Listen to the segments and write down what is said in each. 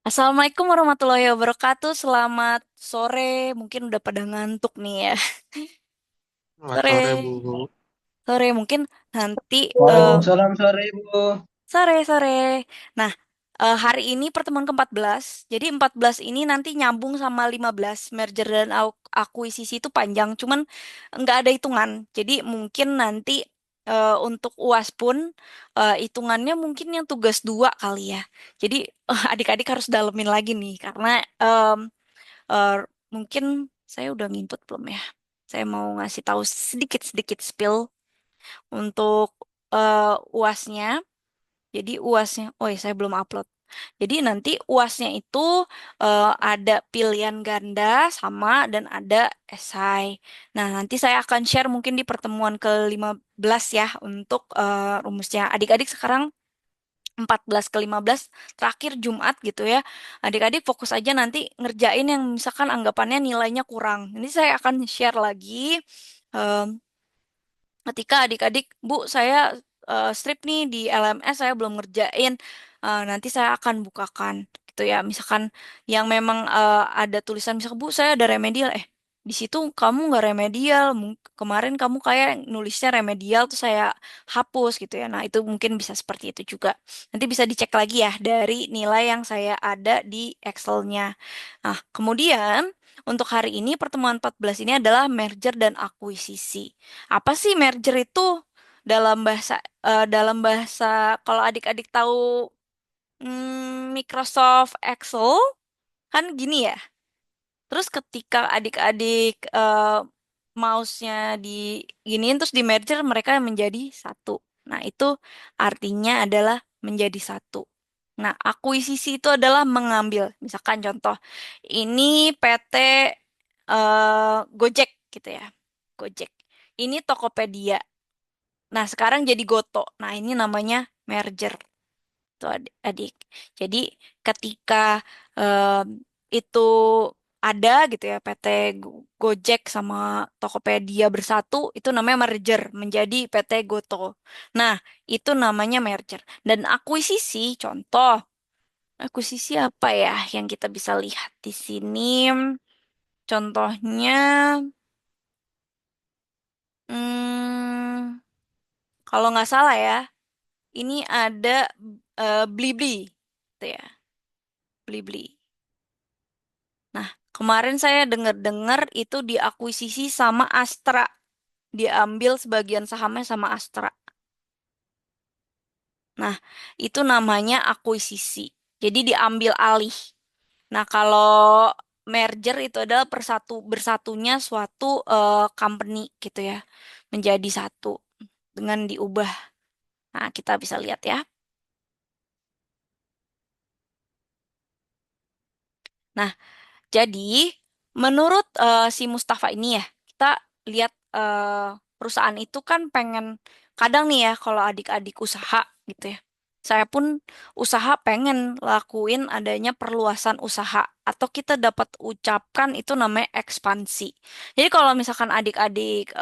Assalamualaikum warahmatullahi wabarakatuh. Selamat sore. Mungkin udah pada ngantuk nih ya. Selamat sore, Bu. Sore, sore mungkin nanti Waalaikumsalam sore, Bu. sore. Nah, hari ini pertemuan ke-14. Jadi 14 ini nanti nyambung sama 15. Merger dan akuisisi itu panjang, cuman nggak ada hitungan. Jadi mungkin nanti untuk UAS pun hitungannya mungkin yang tugas dua kali ya. Jadi adik-adik harus dalemin lagi nih karena Eh, mungkin saya udah nginput belum ya? Saya mau ngasih tahu sedikit-sedikit spill untuk UASnya. Jadi UASnya, oh ya saya belum upload. Jadi nanti UASnya itu ada pilihan ganda sama dan ada esai. Nah, nanti saya akan share mungkin di pertemuan ke-15 ya untuk rumusnya. Adik-adik sekarang 14 ke 15 terakhir Jumat gitu ya. Adik-adik fokus aja nanti ngerjain yang misalkan anggapannya nilainya kurang. Ini saya akan share lagi em, ketika adik-adik, Bu, saya strip nih di LMS saya belum ngerjain. Nanti saya akan bukakan gitu ya. Misalkan yang memang ada tulisan misalkan Bu, saya ada remedial di situ kamu nggak remedial. Kemarin kamu kayak nulisnya remedial tuh saya hapus gitu ya. Nah, itu mungkin bisa seperti itu juga. Nanti bisa dicek lagi ya dari nilai yang saya ada di Excel-nya. Nah, kemudian untuk hari ini pertemuan 14 ini adalah merger dan akuisisi. Apa sih merger itu dalam bahasa dalam bahasa kalau adik-adik tahu Microsoft Excel kan gini ya. Terus ketika adik-adik mouse-nya di giniin terus di merger mereka menjadi satu. Nah, itu artinya adalah menjadi satu. Nah, akuisisi itu adalah mengambil. Misalkan contoh, ini PT Gojek gitu ya. Gojek. Ini Tokopedia. Nah, sekarang jadi Goto. Nah, ini namanya merger. Tuh adik. Jadi, ketika em, itu ada gitu ya, PT Gojek sama Tokopedia bersatu, itu namanya merger, menjadi PT Goto. Nah, itu namanya merger. Dan akuisisi, contoh, akuisisi apa ya yang kita bisa lihat di sini? Contohnya, hmm, kalau nggak salah ya, ini ada Blibli, gitu ya, Blibli. Nah, kemarin saya dengar-dengar itu diakuisisi sama Astra, diambil sebagian sahamnya sama Astra. Nah, itu namanya akuisisi. Jadi diambil alih. Nah, kalau merger itu adalah bersatunya suatu company gitu ya, menjadi satu dengan diubah. Nah, kita bisa lihat ya. Nah, jadi, menurut si Mustafa ini ya, kita lihat perusahaan itu kan pengen, kadang nih ya, kalau adik-adik usaha gitu ya, saya pun usaha pengen lakuin adanya perluasan usaha, atau kita dapat ucapkan itu namanya ekspansi. Jadi kalau misalkan adik-adik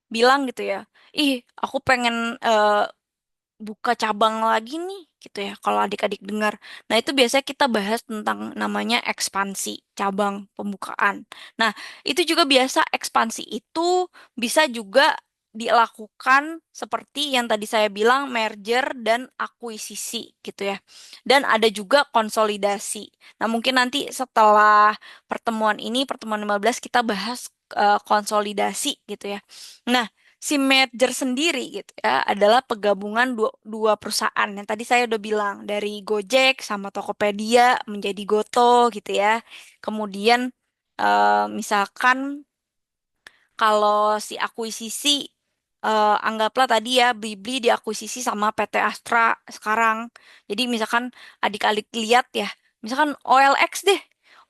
bilang gitu ya, ih, aku pengen buka cabang lagi nih gitu ya kalau adik-adik dengar. Nah, itu biasanya kita bahas tentang namanya ekspansi, cabang pembukaan. Nah, itu juga biasa ekspansi itu bisa juga dilakukan seperti yang tadi saya bilang merger dan akuisisi gitu ya. Dan ada juga konsolidasi. Nah, mungkin nanti setelah pertemuan ini, pertemuan 15 kita bahas konsolidasi gitu ya. Nah, si merger sendiri gitu ya adalah penggabungan dua perusahaan yang tadi saya udah bilang dari Gojek sama Tokopedia menjadi Goto gitu ya. Kemudian misalkan kalau si akuisisi anggaplah tadi ya Blibli diakuisisi sama PT Astra sekarang. Jadi misalkan adik-adik lihat ya, misalkan OLX deh.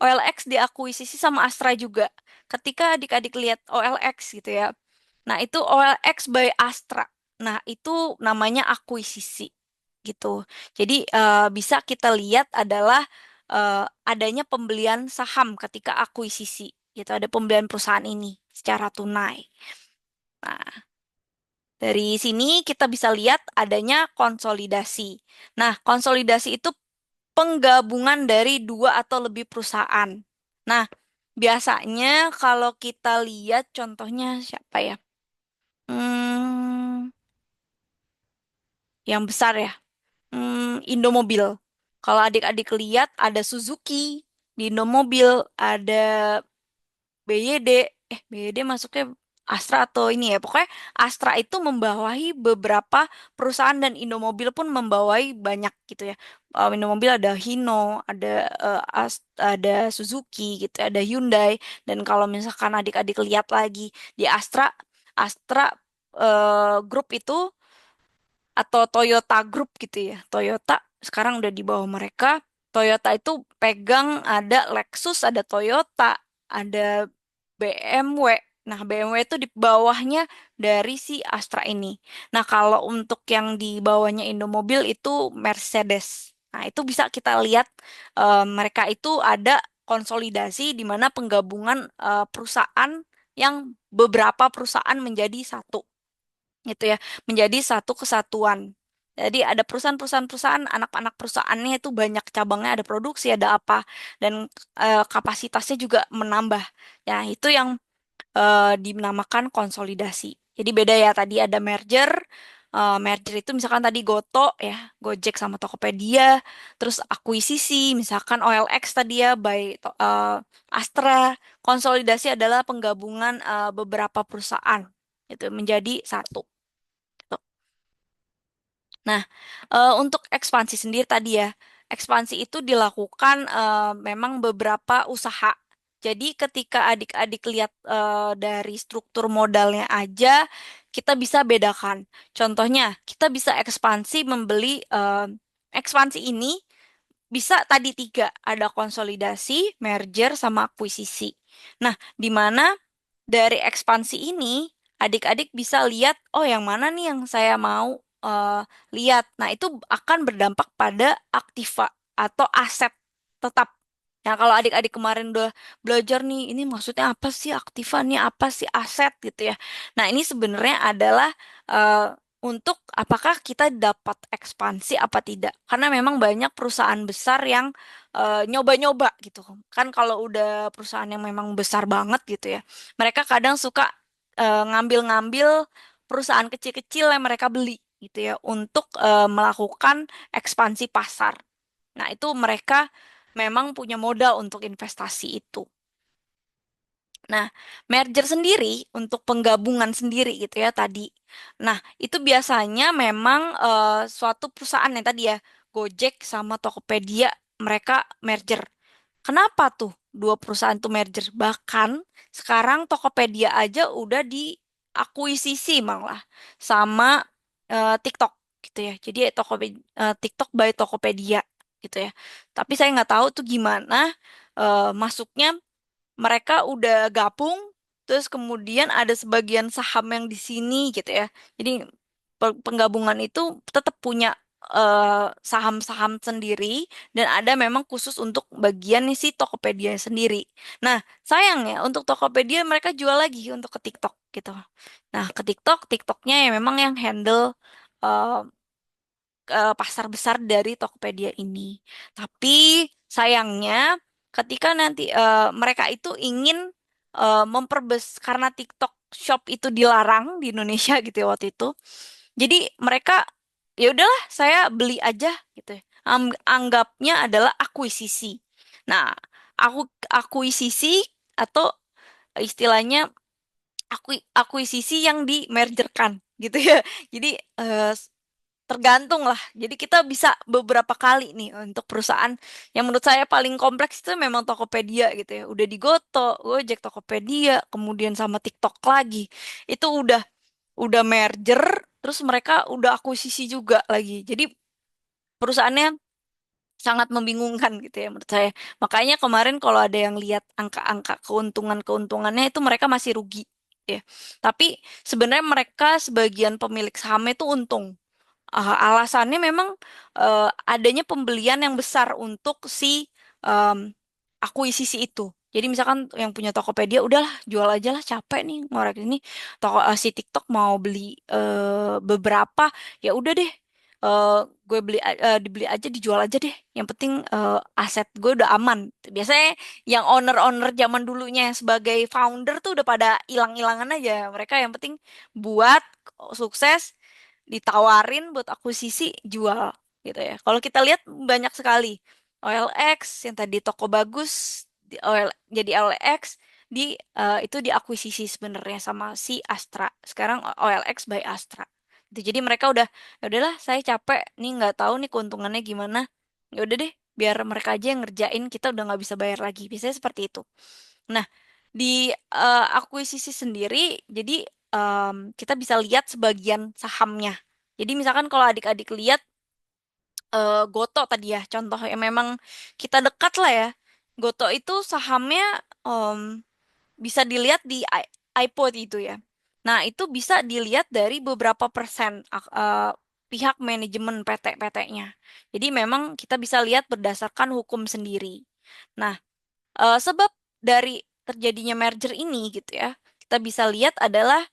OLX diakuisisi sama Astra juga. Ketika adik-adik lihat OLX gitu ya. Nah, itu OLX by Astra. Nah, itu namanya akuisisi gitu. Jadi bisa kita lihat adalah adanya pembelian saham ketika akuisisi gitu. Ada pembelian perusahaan ini secara tunai. Nah, dari sini kita bisa lihat adanya konsolidasi. Nah, konsolidasi itu penggabungan dari dua atau lebih perusahaan. Nah, biasanya kalau kita lihat contohnya siapa ya? Hmm, yang besar ya. Indomobil. Kalau adik-adik lihat ada Suzuki di Indomobil, ada BYD. BYD masuknya Astra atau ini ya. Pokoknya Astra itu membawahi beberapa perusahaan dan Indomobil pun membawahi banyak gitu ya. Indomobil ada Hino, ada Suzuki gitu, ada Hyundai. Dan kalau misalkan adik-adik lihat lagi di Astra, Astra Group itu atau Toyota Group gitu ya. Toyota sekarang udah di bawah mereka. Toyota itu pegang ada Lexus, ada Toyota, ada BMW. Nah, BMW itu di bawahnya dari si Astra ini. Nah, kalau untuk yang di bawahnya Indomobil itu Mercedes. Nah, itu bisa kita lihat mereka itu ada konsolidasi di mana penggabungan perusahaan yang beberapa perusahaan menjadi satu gitu ya, menjadi satu kesatuan. Jadi ada perusahaan-perusahaan, anak-anak perusahaannya itu banyak cabangnya, ada produksi, ada apa, dan kapasitasnya juga menambah. Ya, itu yang dinamakan konsolidasi. Jadi beda ya, tadi ada merger. Merger itu misalkan tadi Goto ya, Gojek sama Tokopedia, terus akuisisi, misalkan OLX tadi ya, Astra. Konsolidasi adalah penggabungan beberapa perusahaan itu menjadi satu. Gitu. Nah, untuk ekspansi sendiri tadi ya, ekspansi itu dilakukan memang beberapa usaha. Jadi ketika adik-adik lihat dari struktur modalnya aja, kita bisa bedakan. Contohnya, kita bisa ekspansi membeli ekspansi ini bisa tadi tiga, ada konsolidasi, merger, sama akuisisi. Nah, di mana dari ekspansi ini, adik-adik bisa lihat, oh yang mana nih yang saya mau lihat. Nah, itu akan berdampak pada aktiva atau aset tetap. Nah, kalau adik-adik kemarin udah belajar nih, ini maksudnya apa sih aktiva nih, apa sih aset gitu ya. Nah, ini sebenarnya adalah eh, untuk apakah kita dapat ekspansi apa tidak. Karena memang banyak perusahaan besar yang nyoba-nyoba gitu. Kan kalau udah perusahaan yang memang besar banget gitu ya, mereka kadang suka ngambil-ngambil perusahaan kecil-kecil yang mereka beli gitu ya untuk melakukan ekspansi pasar. Nah, itu mereka memang punya modal untuk investasi itu. Nah, merger sendiri untuk penggabungan sendiri gitu ya tadi. Nah, itu biasanya memang suatu perusahaan yang tadi ya, Gojek sama Tokopedia, mereka merger. Kenapa tuh dua perusahaan tuh merger? Bahkan sekarang Tokopedia aja udah diakuisisi malah sama TikTok gitu ya. Jadi TikTok by Tokopedia gitu ya. Tapi saya nggak tahu tuh gimana masuknya mereka udah gabung, terus kemudian ada sebagian saham yang di sini gitu ya. Jadi penggabungan itu tetap punya saham-saham sendiri dan ada memang khusus untuk bagian isi Tokopedia sendiri. Nah, sayangnya untuk Tokopedia mereka jual lagi untuk ke TikTok gitu. Nah, ke TikTok, TikToknya ya memang yang handle eh, pasar besar dari Tokopedia ini. Tapi sayangnya ketika nanti mereka itu ingin karena TikTok Shop itu dilarang di Indonesia gitu ya waktu itu. Jadi mereka ya udahlah saya beli aja gitu ya. Anggapnya adalah akuisisi. Nah, akuisisi atau istilahnya akuisisi yang dimergerkan gitu ya. Jadi eh, tergantung lah. Jadi kita bisa beberapa kali nih untuk perusahaan yang menurut saya paling kompleks itu memang Tokopedia gitu ya. Udah di Goto, Gojek, Tokopedia, kemudian sama TikTok lagi. Itu udah merger, terus mereka udah akuisisi juga lagi. Jadi perusahaannya sangat membingungkan gitu ya menurut saya. Makanya kemarin kalau ada yang lihat angka-angka keuntungannya itu mereka masih rugi ya. Tapi sebenarnya mereka sebagian pemilik sahamnya itu untung. Alasannya memang adanya pembelian yang besar untuk si em, akuisisi itu. Jadi misalkan yang punya Tokopedia, udahlah jual aja lah capek nih ngorek ini. Si TikTok mau beli beberapa, ya udah deh. eh, gue dibeli aja, dijual aja deh. Yang penting aset gue udah aman. Biasanya yang owner-owner zaman dulunya yang sebagai founder tuh udah pada hilang-hilangan aja. Mereka yang penting buat sukses, ditawarin buat akuisisi, jual gitu ya. Kalau kita lihat banyak sekali OLX yang tadi toko bagus, jadi OLX itu diakuisisi sebenarnya sama si Astra. Sekarang OLX by Astra. Jadi mereka udah, ya udahlah saya capek nih nggak tahu nih keuntungannya gimana. Ya udah deh, biar mereka aja yang ngerjain, kita udah nggak bisa bayar lagi. Biasanya seperti itu. Nah, di akuisisi sendiri, jadi kita bisa lihat sebagian sahamnya. Jadi misalkan kalau adik-adik lihat Goto tadi ya, contoh yang memang kita dekat lah ya. Goto itu sahamnya em, bisa dilihat di iPod itu ya. Nah, itu bisa dilihat dari beberapa persen pihak manajemen PT-PT-nya. Jadi memang kita bisa lihat berdasarkan hukum sendiri. Nah, sebab dari terjadinya merger ini gitu ya, kita bisa lihat adalah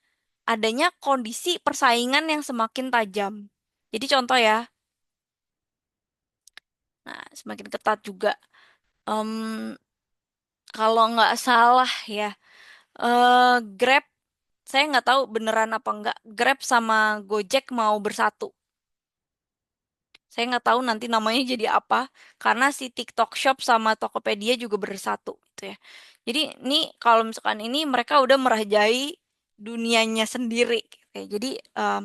adanya kondisi persaingan yang semakin tajam. Jadi contoh ya, nah semakin ketat juga. Em, Kalau nggak salah ya, Grab, saya nggak tahu beneran apa nggak, Grab sama Gojek mau bersatu. Saya nggak tahu nanti namanya jadi apa, karena si TikTok Shop sama Tokopedia juga bersatu gitu ya. Jadi ini kalau misalkan ini mereka udah merajai dunianya sendiri. Gitu ya. Jadi em,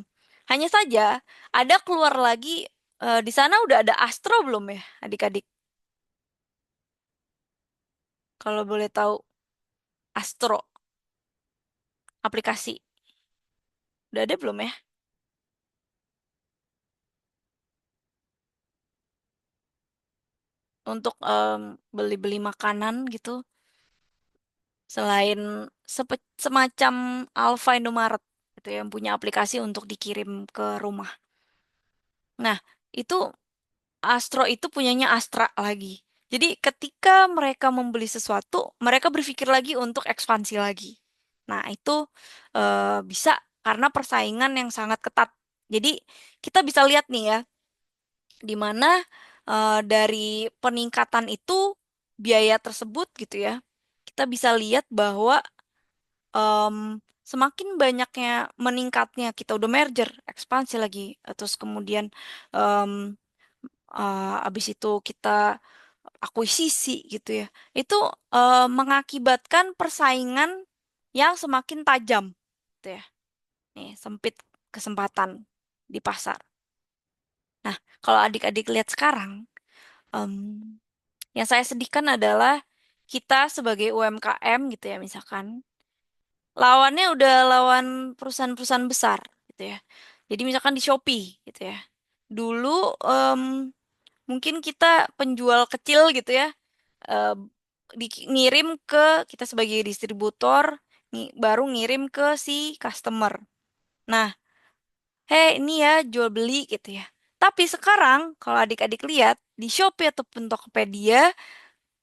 hanya saja ada keluar lagi di sana udah ada Astro belum ya, adik-adik? Kalau boleh tahu Astro aplikasi udah ada belum ya? Untuk beli-beli makanan gitu, selain semacam Alfa Indomaret gitu ya, yang punya aplikasi untuk dikirim ke rumah. Nah, itu Astro itu punyanya Astra lagi. Jadi ketika mereka membeli sesuatu, mereka berpikir lagi untuk ekspansi lagi. Nah, itu bisa karena persaingan yang sangat ketat. Jadi kita bisa lihat nih ya, di mana dari peningkatan itu biaya tersebut gitu ya, kita bisa lihat bahwa em, semakin banyaknya meningkatnya kita udah merger, ekspansi lagi, terus kemudian em, abis itu kita akuisisi gitu ya, itu mengakibatkan persaingan yang semakin tajam, gitu ya. Nih, sempit kesempatan di pasar. Nah, kalau adik-adik lihat sekarang, em, yang saya sedihkan adalah kita sebagai UMKM gitu ya misalkan, lawannya udah lawan perusahaan-perusahaan besar gitu ya. Jadi misalkan di Shopee gitu ya. Dulu em, mungkin kita penjual kecil gitu ya, eh, ngirim ke kita sebagai distributor, baru ngirim ke si customer. Nah, hei ini ya jual beli gitu ya. Tapi sekarang kalau adik-adik lihat di Shopee ataupun Tokopedia,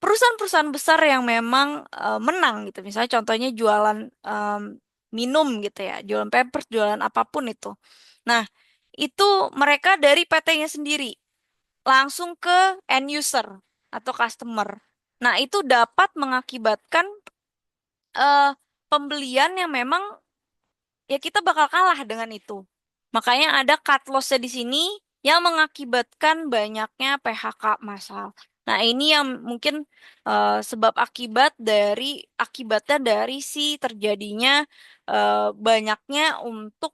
perusahaan-perusahaan besar yang memang menang gitu. Misalnya contohnya jualan minum gitu ya, jualan Pampers, jualan apapun itu. Nah, itu mereka dari PT-nya sendiri langsung ke end user atau customer. Nah, itu dapat mengakibatkan eh, pembelian yang memang ya kita bakal kalah dengan itu. Makanya ada cut loss-nya di sini yang mengakibatkan banyaknya PHK massal. Nah, ini yang mungkin sebab akibatnya dari si terjadinya banyaknya untuk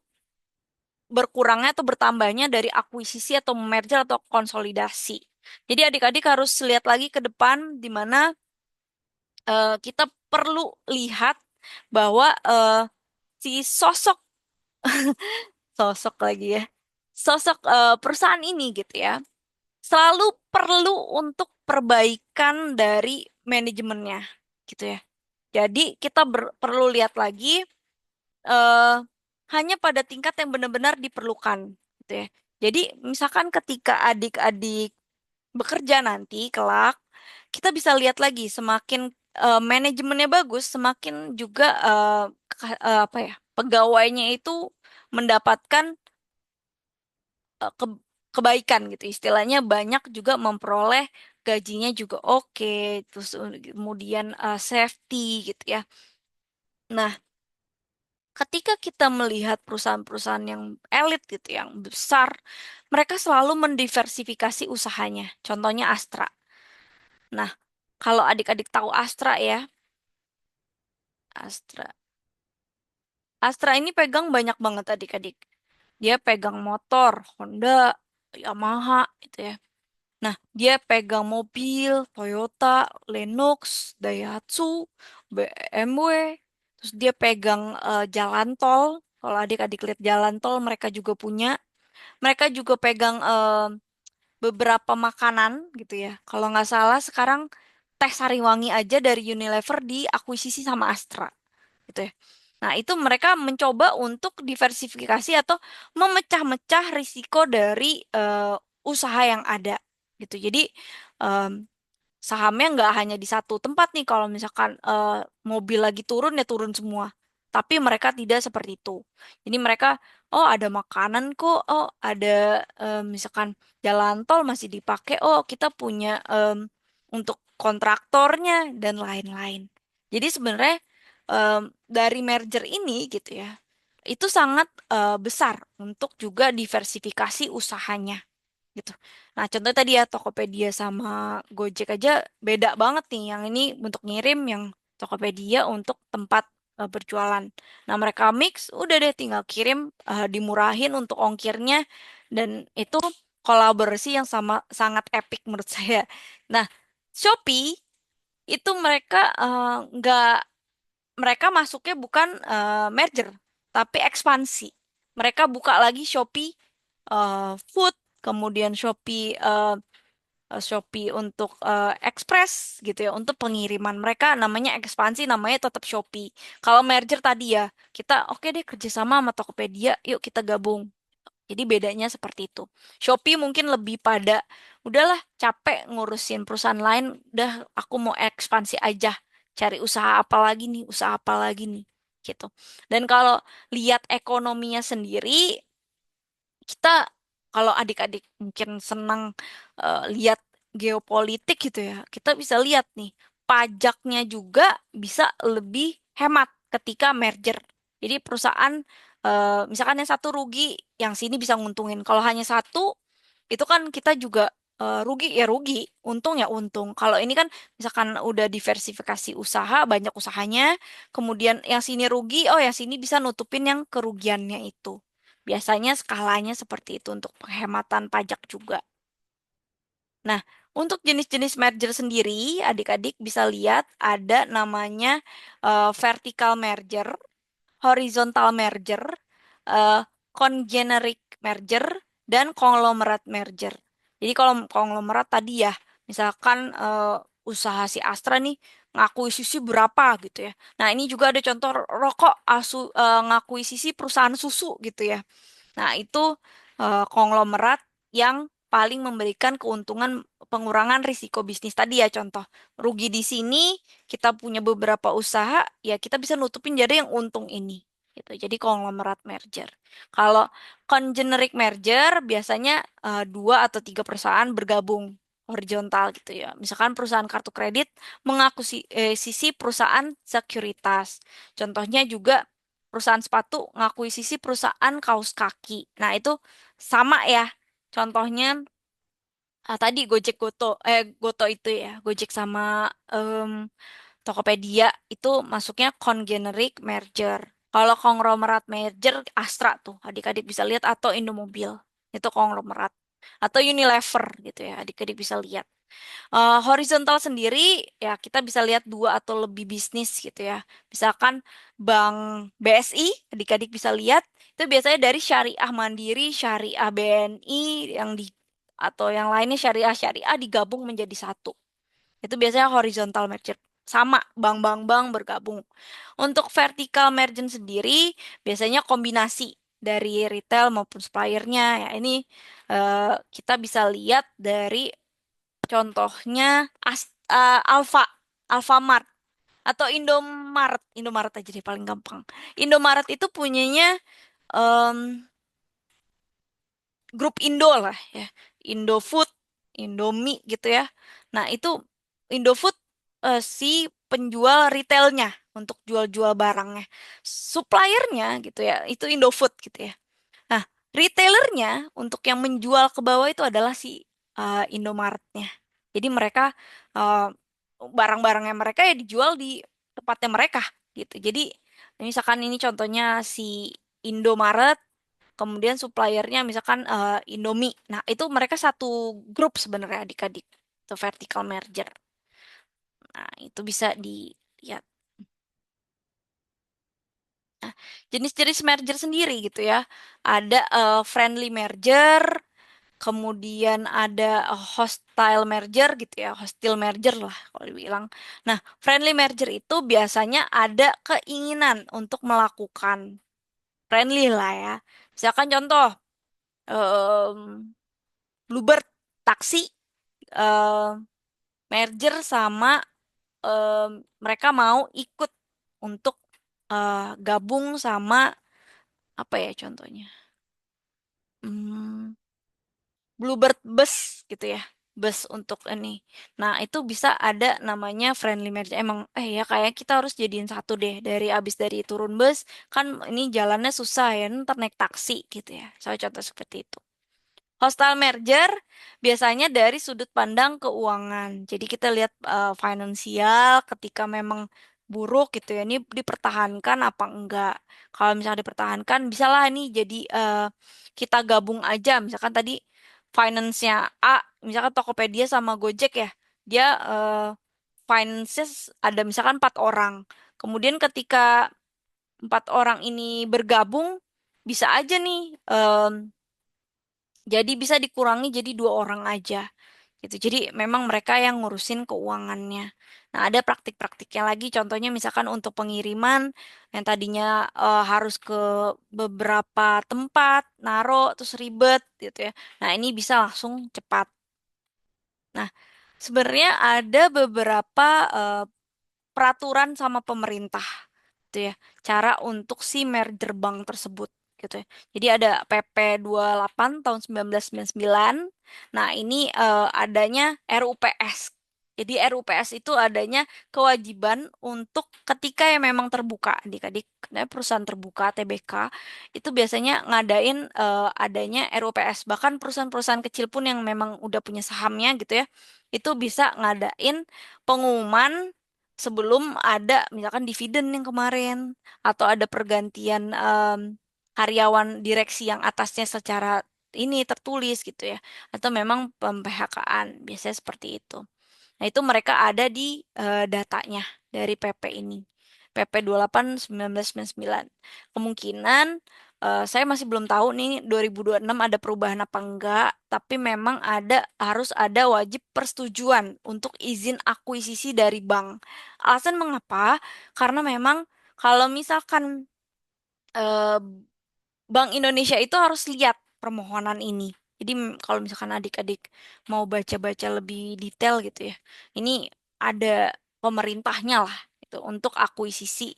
berkurangnya atau bertambahnya dari akuisisi atau merger atau konsolidasi. Jadi adik-adik harus lihat lagi ke depan di mana kita perlu lihat bahwa si sosok lagi ya, sosok perusahaan ini gitu ya, selalu perlu untuk perbaikan dari manajemennya gitu ya. Jadi kita perlu lihat lagi eh, hanya pada tingkat yang benar-benar diperlukan gitu ya. Jadi misalkan ketika adik-adik bekerja nanti kelak, kita bisa lihat lagi semakin manajemennya bagus, semakin juga apa ya, pegawainya itu mendapatkan eh, ke- kebaikan gitu. Istilahnya banyak juga memperoleh gajinya juga oke, terus kemudian safety gitu ya. Nah, ketika kita melihat perusahaan-perusahaan yang elit gitu, yang besar, mereka selalu mendiversifikasi usahanya. Contohnya Astra. Nah, kalau adik-adik tahu Astra ya, Astra. Astra ini pegang banyak banget adik-adik. Dia pegang motor, Honda, Yamaha gitu ya. Nah, dia pegang mobil, Toyota, Lennox, Daihatsu, BMW. Terus dia pegang jalan tol. Kalau adik-adik lihat jalan tol, mereka juga punya. Mereka juga pegang beberapa makanan gitu ya. Kalau nggak salah sekarang teh Sariwangi aja dari Unilever diakuisisi sama Astra gitu ya. Nah, itu mereka mencoba untuk diversifikasi atau memecah-mecah risiko dari usaha yang ada gitu. Jadi em, sahamnya nggak hanya di satu tempat nih. Kalau misalkan mobil lagi turun ya turun semua. Tapi mereka tidak seperti itu. Jadi mereka, oh ada makanan kok, oh ada misalkan jalan tol masih dipakai, oh kita punya untuk kontraktornya dan lain-lain. Jadi sebenarnya dari merger ini gitu ya, itu sangat besar untuk juga diversifikasi usahanya gitu. Nah, contoh tadi ya Tokopedia sama Gojek aja beda banget nih. Yang ini untuk ngirim, yang Tokopedia untuk tempat berjualan. Nah, mereka mix, udah deh tinggal kirim, dimurahin untuk ongkirnya, dan itu kolaborasi yang sama sangat epic menurut saya. Nah, Shopee itu mereka nggak mereka masuknya bukan merger, tapi ekspansi. Mereka buka lagi Shopee Food, kemudian Shopee untuk Express gitu ya, untuk pengiriman. Mereka namanya ekspansi, namanya tetap Shopee. Kalau merger tadi ya, kita oke deh kerjasama sama Tokopedia, yuk kita gabung. Jadi bedanya seperti itu. Shopee mungkin lebih pada, udahlah capek ngurusin perusahaan lain, udah aku mau ekspansi aja. Cari usaha apa lagi nih, usaha apa lagi nih, gitu. Dan kalau lihat ekonominya sendiri, kita kalau adik-adik mungkin senang lihat geopolitik gitu ya, kita bisa lihat nih, pajaknya juga bisa lebih hemat ketika merger. Jadi perusahaan misalkan yang satu rugi, yang sini bisa nguntungin. Kalau hanya satu, itu kan kita juga rugi ya rugi, untung ya untung. Kalau ini kan misalkan udah diversifikasi usaha, banyak usahanya, kemudian yang sini rugi, oh yang sini bisa nutupin yang kerugiannya itu. Biasanya skalanya seperti itu untuk penghematan pajak juga. Nah, untuk jenis-jenis merger sendiri, adik-adik bisa lihat ada namanya vertical merger, horizontal merger, eh, congeneric merger, dan conglomerate merger. Jadi kalau konglomerat tadi ya, misalkan usaha si Astra nih ngakuisisi berapa gitu ya. Nah, ini juga ada contoh rokok ngakuisisi perusahaan susu gitu ya. Nah, itu konglomerat yang paling memberikan keuntungan pengurangan risiko bisnis tadi ya contoh. Rugi di sini, kita punya beberapa usaha, ya kita bisa nutupin jadi yang untung ini. Gitu. Jadi konglomerat merger. Kalau congeneric merger biasanya dua atau tiga perusahaan bergabung horizontal gitu ya. Misalkan perusahaan kartu kredit sisi perusahaan sekuritas. Contohnya juga perusahaan sepatu ngakuisisi perusahaan kaos kaki. Nah, itu sama ya. Contohnya tadi Gojek Goto itu ya. Gojek sama em, Tokopedia itu masuknya congeneric merger. Kalau konglomerat merger Astra tuh adik-adik bisa lihat atau Indomobil. Itu konglomerat. Atau Unilever gitu ya, adik-adik bisa lihat. Horizontal sendiri ya kita bisa lihat dua atau lebih bisnis gitu ya. Misalkan Bank BSI, adik-adik bisa lihat itu biasanya dari Syariah Mandiri, Syariah BNI yang di atau yang lainnya syariah-syariah digabung menjadi satu. Itu biasanya horizontal merger. Sama bank-bank bergabung. Untuk vertical merger sendiri biasanya kombinasi dari retail maupun suppliernya. Ya, ini kita bisa lihat dari contohnya Alfamart atau Indomaret. Indomaret aja deh paling gampang. Indomaret itu punyanya em, grup Indo lah ya, Indofood, Indomie gitu ya. Nah itu Indofood si penjual retailnya untuk jual-jual barangnya, suppliernya gitu ya, itu Indofood gitu ya. Nah, retailernya untuk yang menjual ke bawah itu adalah si Indomaretnya. Jadi mereka eh, barang-barangnya mereka ya dijual di tempatnya mereka gitu. Jadi misalkan ini contohnya si Indomaret, kemudian suppliernya misalkan Indomie. Nah, itu mereka satu grup sebenarnya adik-adik. Itu vertical merger. Nah, itu bisa dilihat. Nah, jenis-jenis merger sendiri gitu ya. Ada friendly merger, kemudian ada hostile merger gitu ya, hostile merger lah kalau dibilang. Nah, friendly merger itu biasanya ada keinginan untuk melakukan friendly lah ya. Misalkan contoh, em, Bluebird taksi em, merger sama mereka mau ikut untuk gabung sama apa ya contohnya? Hmm, Bluebird bus gitu ya, bus untuk ini. Nah, itu bisa ada namanya friendly merger. Emang ya kayak kita harus jadiin satu deh dari abis dari turun bus kan ini jalannya susah ya, ntar naik taksi gitu ya. Saya contoh seperti itu. Hostile merger biasanya dari sudut pandang keuangan. Jadi kita lihat finansial ketika memang buruk gitu ya. Ini dipertahankan apa enggak? Kalau misalnya dipertahankan, bisalah ini jadi kita gabung aja. Misalkan tadi finance-nya A, misalkan Tokopedia sama Gojek ya. Dia finance ada misalkan 4 orang. Kemudian ketika 4 orang ini bergabung, bisa aja nih jadi bisa dikurangi jadi 2 orang aja gitu. Jadi memang mereka yang ngurusin keuangannya. Nah, ada praktik-praktiknya lagi. Contohnya misalkan untuk pengiriman yang tadinya harus ke beberapa tempat, naro, terus ribet gitu ya. Nah, ini bisa langsung cepat. Nah, sebenarnya ada beberapa eh, peraturan sama pemerintah gitu ya. Cara untuk si merger bank tersebut gitu ya. Jadi ada PP 28 tahun 1999. Nah, ini adanya RUPS. Jadi RUPS itu adanya kewajiban untuk ketika yang memang terbuka, adik-adik, karena perusahaan terbuka TBK itu biasanya ngadain adanya RUPS. Bahkan perusahaan-perusahaan kecil pun yang memang udah punya sahamnya gitu ya, itu bisa ngadain pengumuman sebelum ada misalkan dividen yang kemarin atau ada pergantian karyawan direksi yang atasnya secara ini tertulis gitu ya atau memang pem-PHK-an biasanya seperti itu. Nah, itu mereka ada di datanya dari PP ini. PP 28 1999. Kemungkinan saya masih belum tahu nih 2026 ada perubahan apa enggak, tapi memang harus ada wajib persetujuan untuk izin akuisisi dari bank. Alasan mengapa? Karena memang kalau misalkan eh, Bank Indonesia itu harus lihat permohonan ini. Jadi kalau misalkan adik-adik mau baca-baca lebih detail gitu ya, ini ada pemerintahnya lah itu untuk akuisisi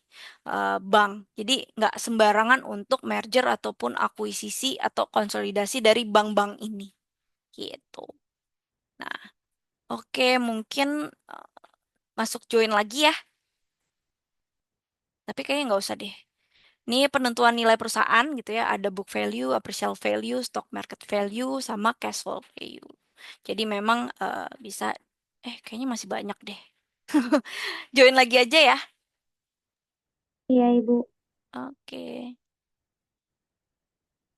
bank. Jadi nggak sembarangan untuk merger ataupun akuisisi atau konsolidasi dari bank-bank ini gitu. Nah, oke mungkin eh, masuk join lagi ya, tapi kayaknya nggak usah deh. Ini penentuan nilai perusahaan gitu ya, ada book value, appraisal value, stock market value, sama cash flow value. Jadi memang bisa, kayaknya masih banyak deh. Join lagi aja ya. Iya, Ibu. Oke.